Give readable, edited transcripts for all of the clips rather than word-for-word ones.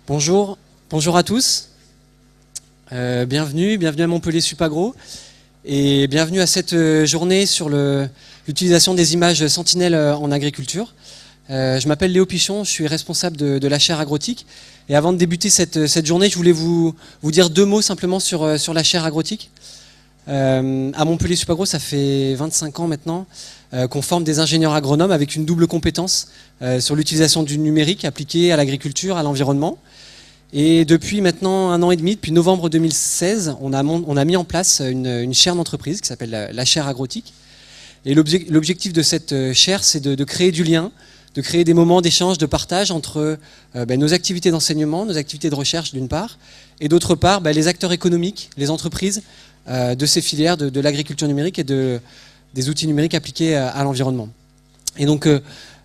Bonjour, bonjour à tous. Bienvenue à Montpellier Supagro et bienvenue à cette journée sur l'utilisation des images sentinelles en agriculture. Je m'appelle Léo Pichon, je suis responsable de la chaire agrotique. Et avant de débuter cette journée, je voulais vous dire deux mots simplement sur la chaire agrotique. À Montpellier Supagro, ça fait 25 ans maintenant qu'on forme des ingénieurs agronomes avec une double compétence sur l'utilisation du numérique appliqué à l'agriculture, à l'environnement. Et depuis maintenant 1 an et demi, depuis novembre 2016, on a mis en place une chaire d'entreprise qui s'appelle la chaire agrotique. Et l'objectif de cette chaire, c'est de créer du lien, de créer des moments d'échange, de partage entre nos activités d'enseignement, nos activités de recherche d'une part, et d'autre part les acteurs économiques, les entreprises de ces filières de l'agriculture numérique et des outils numériques appliqués à l'environnement. Et donc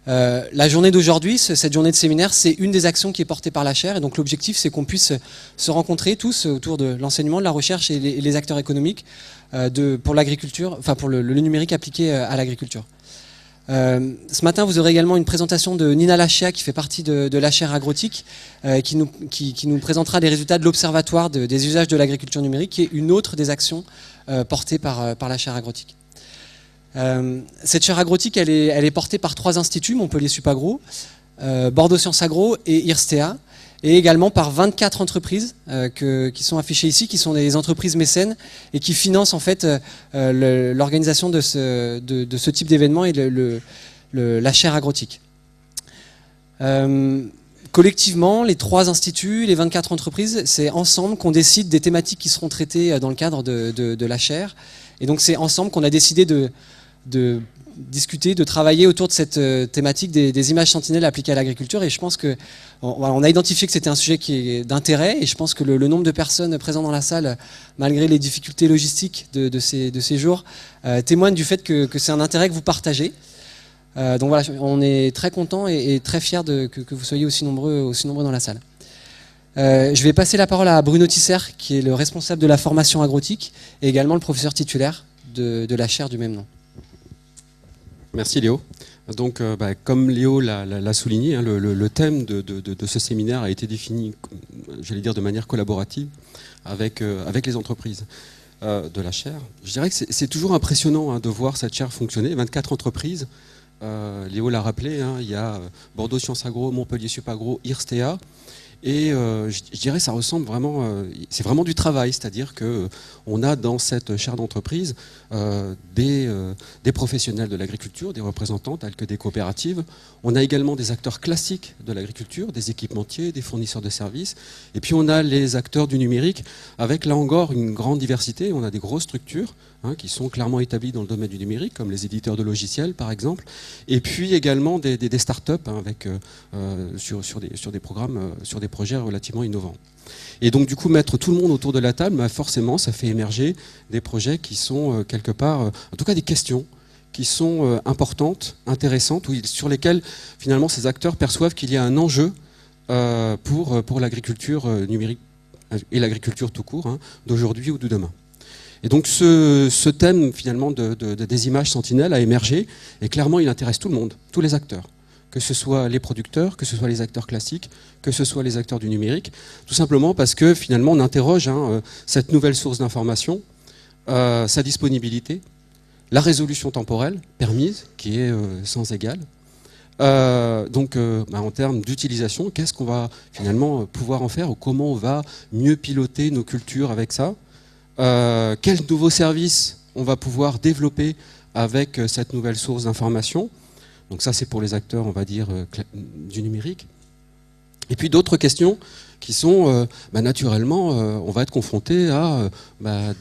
la journée d'aujourd'hui, cette journée de séminaire, c'est une des actions qui est portée par la chaire. Et donc l'objectif, c'est qu'on puisse se rencontrer tous autour de l'enseignement, de la recherche et les acteurs économiques pour l'agriculture, enfin pour le numérique appliqué à l'agriculture. Ce matin, vous aurez également une présentation de Nina Lachia, qui fait partie de la chaire agrotique, qui nous présentera les résultats de l'Observatoire des usages de l'agriculture numérique, qui est une autre des actions portées par la chaire agrotique. Cette chaire agrotique, elle est portée par 3 instituts, Montpellier Supagro, Bordeaux Sciences Agro et IRSTEA, et également par 24 entreprises qui sont affichées ici, qui sont des entreprises mécènes et qui financent en fait l'organisation de ce type d'événement et la chaire agrotique. Collectivement, les 3 instituts, les 24 entreprises, c'est ensemble qu'on décide des thématiques qui seront traitées dans le cadre de la chaire. Et donc c'est ensemble qu'on a décidé de discuter, de travailler autour de cette thématique des images sentinelles appliquées à l'agriculture. Et je pense qu'on a identifié que c'était un sujet qui est d'intérêt. Et je pense que le nombre de personnes présentes dans la salle, malgré les difficultés logistiques de ces jours, témoigne du fait que c'est un intérêt que vous partagez. Donc voilà, on est très contents et très fiers que vous soyez aussi nombreux dans la salle. Je vais passer la parole à Bruno Tisser, qui est le responsable de la formation agrotique et également le professeur titulaire de la chaire du même nom. Merci Léo. Donc, comme Léo l'a souligné, hein, le thème de ce séminaire a été défini, j'allais dire, de manière collaborative avec les entreprises de la chaire. Je dirais que c'est toujours impressionnant de voir cette chaire fonctionner. 24 entreprises, Léo l'a rappelé, hein, il y a Bordeaux Sciences Agro, Montpellier Supagro, IRSTEA. Et je dirais ça ressemble vraiment, c'est vraiment du travail, c'est-à-dire qu'on a dans cette chaire d'entreprise des professionnels de l'agriculture, des représentants tels que des coopératives. On a également des acteurs classiques de l'agriculture, des équipementiers, des fournisseurs de services. Et puis on a les acteurs du numérique avec là encore une grande diversité. On a des grosses structures qui sont clairement établies dans le domaine du numérique, comme les éditeurs de logiciels par exemple. Et puis également des startups sur des programmes, sur des projets relativement innovants. Et donc du coup mettre tout le monde autour de la table, forcément ça fait émerger des projets qui sont quelque part, en tout cas des questions qui sont importantes, intéressantes, sur lesquelles finalement ces acteurs perçoivent qu'il y a un enjeu pour l'agriculture numérique et l'agriculture tout court, d'aujourd'hui ou de demain. Et donc ce thème finalement des images sentinelles a émergé et clairement il intéresse tout le monde, tous les acteurs. Que ce soit les producteurs, que ce soit les acteurs classiques, que ce soit les acteurs du numérique, tout simplement parce que finalement on interroge cette nouvelle source d'information, sa disponibilité, la résolution temporelle permise, qui est sans égale. En termes d'utilisation, qu'est-ce qu'on va finalement pouvoir en faire, ou comment on va mieux piloter nos cultures avec ça, quels nouveaux services on va pouvoir développer avec cette nouvelle source d'information. Donc ça, c'est pour les acteurs, on va dire, du numérique. Et puis d'autres questions qui sont, naturellement, on va être confronté à un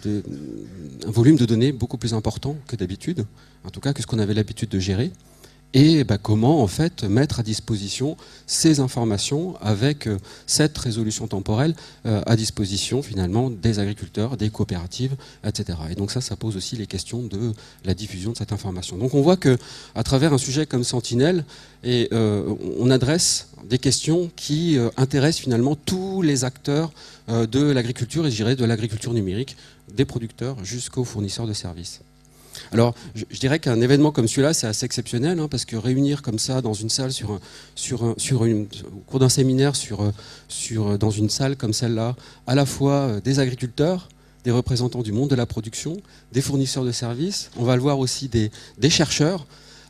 volume de données beaucoup plus important que d'habitude, en tout cas que ce qu'on avait l'habitude de gérer. Et comment en fait mettre à disposition ces informations avec cette résolution temporelle à disposition finalement des agriculteurs, des coopératives, etc. Et donc ça pose aussi les questions de la diffusion de cette information. Donc on voit que à travers un sujet comme Sentinelle, on adresse des questions qui intéressent finalement tous les acteurs de l'agriculture, et je dirais de l'agriculture numérique, des producteurs jusqu'aux fournisseurs de services. Alors, je dirais qu'un événement comme celui-là, c'est assez exceptionnel, parce que réunir comme ça dans une salle, au cours d'un séminaire, dans une salle comme celle-là, à la fois des agriculteurs, des représentants du monde de la production, des fournisseurs de services, on va le voir aussi des chercheurs.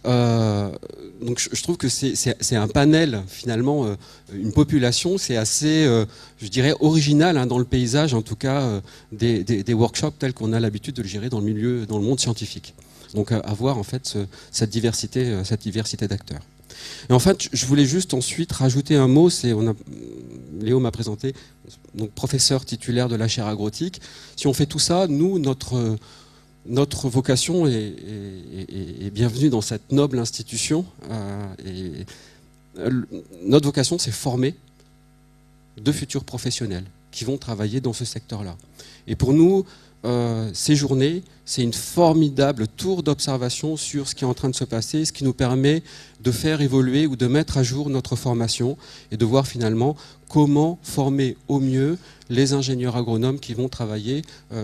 Donc je trouve que c'est un panel, finalement, une population, c'est assez, je dirais, original dans le paysage, en tout cas, des workshops tels qu'on a l'habitude de le gérer dans le monde scientifique. Donc à voir en fait cette diversité d'acteurs. Et en fait, je voulais juste ensuite rajouter un mot, Léo m'a présenté, donc professeur titulaire de la chaire agrotique. Si on fait tout ça, nous, notre vocation est bienvenue dans cette noble institution. Notre vocation, c'est former de futurs professionnels qui vont travailler dans ce secteur-là. Et pour nous, ces journées, c'est une formidable tour d'observation sur ce qui est en train de se passer, ce qui nous permet de faire évoluer ou de mettre à jour notre formation et de voir finalement comment former au mieux les ingénieurs agronomes qui vont travailler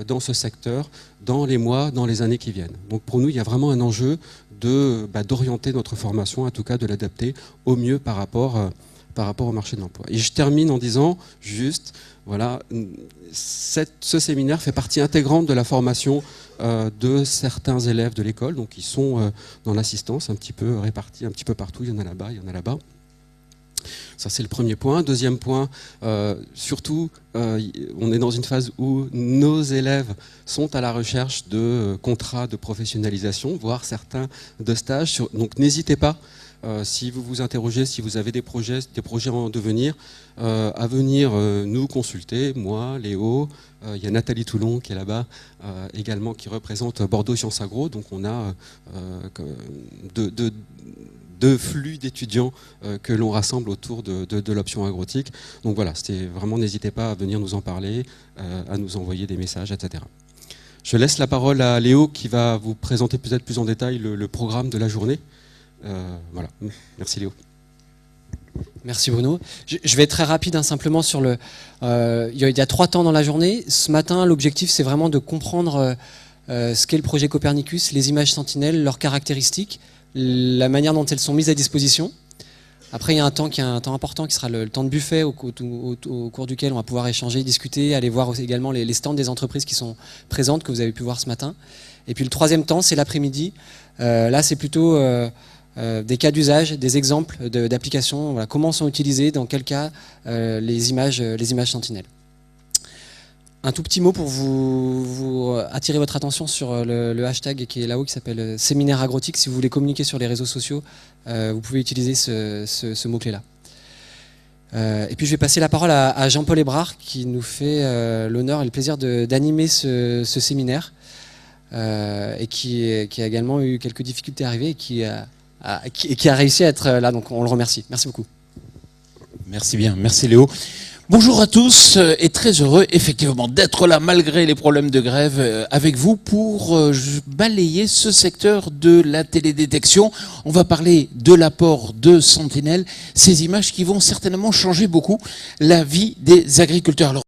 dans ce secteur dans les mois, dans les années qui viennent. Donc pour nous, il y a vraiment un enjeu d'orienter notre formation, en tout cas de l'adapter au mieux par rapport au marché de l'emploi. Et je termine en disant juste, voilà, ce séminaire fait partie intégrante de la formation de certains élèves de l'école, donc ils sont dans l'assistance un petit peu répartis un petit peu partout, il y en a là-bas, il y en a là-bas. Ça c'est le premier point. Deuxième point, surtout, on est dans une phase où nos élèves sont à la recherche de contrats de professionnalisation, voire certains de stages. Donc n'hésitez pas, si vous vous interrogez, si vous avez des projets en devenir, à venir nous consulter, moi, Léo, il y a Nathalie Toulon qui est là-bas également, qui représente Bordeaux Sciences Agro. Donc on a deux flux d'étudiants que l'on rassemble autour de l'option agrotique. Donc voilà, n'hésitez pas à venir nous en parler, à nous envoyer des messages, etc. Je laisse la parole à Léo qui va vous présenter peut-être plus en détail le programme de la journée. Voilà, merci Léo. Merci Bruno. Je vais être très rapide, simplement sur il y a 3 temps dans la journée. Ce matin, l'objectif c'est vraiment de comprendre ce qu'est le projet Copernicus, les images Sentinelle, leurs caractéristiques, la manière dont elles sont mises à disposition. Après, il y a un temps important qui sera le temps de buffet au cours duquel on va pouvoir échanger, discuter, aller voir aussi également les stands des entreprises qui sont présentes, que vous avez pu voir ce matin. Et puis le 3e temps, c'est l'après-midi. Là, c'est plutôt des cas d'usage, des exemples d'applications, voilà, comment sont utilisées, dans quel cas les images Sentinelle. Un tout petit mot pour vous attirer votre attention sur le hashtag qui est là-haut, qui s'appelle séminaire agrotique. Si vous voulez communiquer sur les réseaux sociaux, vous pouvez utiliser ce mot-clé-là. Et puis je vais passer la parole à Jean-Paul Hébrard, qui nous fait l'honneur et le plaisir d'animer ce séminaire, et qui a également eu quelques difficultés à arriver, et qui a réussi à être là. Donc on le remercie. Merci beaucoup. Merci bien, merci Léo. Bonjour à tous, et très heureux effectivement d'être là malgré les problèmes de grève avec vous pour balayer ce secteur de la télédétection. On va parler de l'apport de Sentinelle, ces images qui vont certainement changer beaucoup la vie des agriculteurs. Alors,